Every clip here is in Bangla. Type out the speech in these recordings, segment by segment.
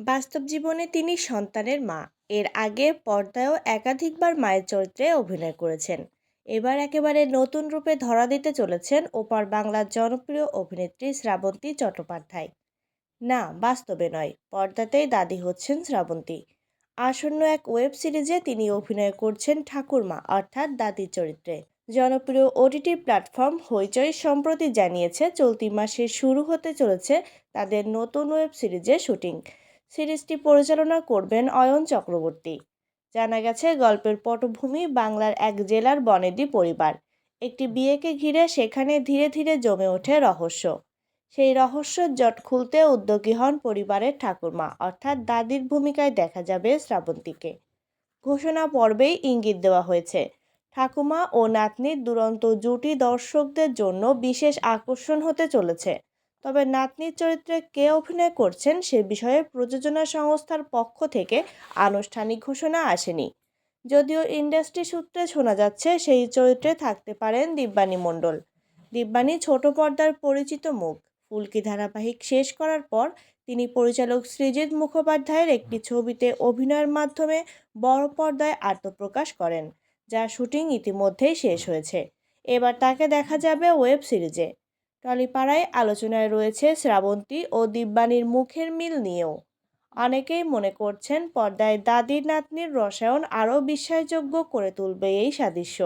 বাস্তব জীবনে তিনি সন্তানের মা। এর আগে পর্দায়ও একাধিকবার মায়ের চরিত্রে অভিনয় করেছেন। এবার একেবারে নতুন রূপে ধরা দিতে চলেছেন ওপার বাংলার জনপ্রিয় অভিনেত্রী শ্রাবন্তী চট্টোপাধ্যায়। না, বাস্তবে নয়, পর্দাতেই দাদি হচ্ছেন শ্রাবন্তী। আসন্ন এক ওয়েব সিরিজে তিনি অভিনয় করছেন ঠাকুরমা অর্থাৎ দাদির চরিত্রে। জনপ্রিয় ওটিটি প্ল্যাটফর্ম হইচই সম্প্রতি জানিয়েছে চলতি মাসে শুরু হতে চলেছে তাদের নতুন ওয়েব সিরিজের শুটিং। সিরিজটি পরিচালনা করবেন অয়ন চক্রবর্তী। জানা গেছে গল্পের পটভূমি বাংলার এক জেলার বনেদি পরিবার। একটি বিয়েকে ঘিরে সেখানে ধীরে ধীরে জমে ওঠে রহস্য। সেই রহস্যের জট খুলতে উদ্যোগী হন পরিবারের ঠাকুরমা অর্থাৎ দাদির ভূমিকায় দেখা যাবে শ্রাবন্তীকে। ঘোষণা পর্বেই ইঙ্গিত দেওয়া হয়েছে, ঠাকুমা ও নাতনির দুরন্ত জুটি দর্শকদের জন্য বিশেষ আকর্ষণ হতে চলেছে। তবে নাতনির চরিত্রে কে অভিনয় করছেন সে বিষয়ে প্রযোজনা সংস্থার পক্ষ থেকে আনুষ্ঠানিক ঘোষণা আসেনি। যদিও ইন্ডাস্ট্রি সূত্রে শোনা যাচ্ছে সেই চরিত্রে থাকতে পারেন দিব্যানী মণ্ডল। দিব্যানী ছোট পর্দার পরিচিত মুখ। ফুলকি ধারাবাহিক শেষ করার পর তিনি পরিচালক সৃজিত মুখোপাধ্যায়ের একটি ছবিতে অভিনয়ের মাধ্যমে বড় পর্দায় আত্মপ্রকাশ করেন, যার শুটিং ইতিমধ্যেই শেষ হয়েছে। এবার তাকে দেখা যাবে ওয়েব সিরিজে। টলিপাড়ায় আলোচনায় রয়েছে শ্রাবন্তী ও দিব্যানীর মুখের মিল নিয়েও। অনেকেই মনে করছেন পর্দায় দাদি নাতনির রসায়ন আরও বিশ্বাসযোগ্য করে তুলবে এই সাদৃশ্য।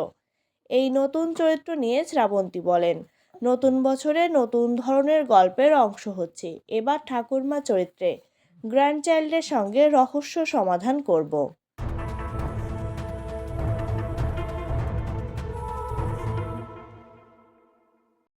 এই নতুন চরিত্র নিয়ে শ্রাবন্তী বলেন, নতুন বছরে নতুন ধরনের গল্পের অংশ হচ্ছে। এবার ঠাকুরমা চরিত্রে গ্র্যান্ডচাইল্ডের সঙ্গে রহস্য সমাধান করব।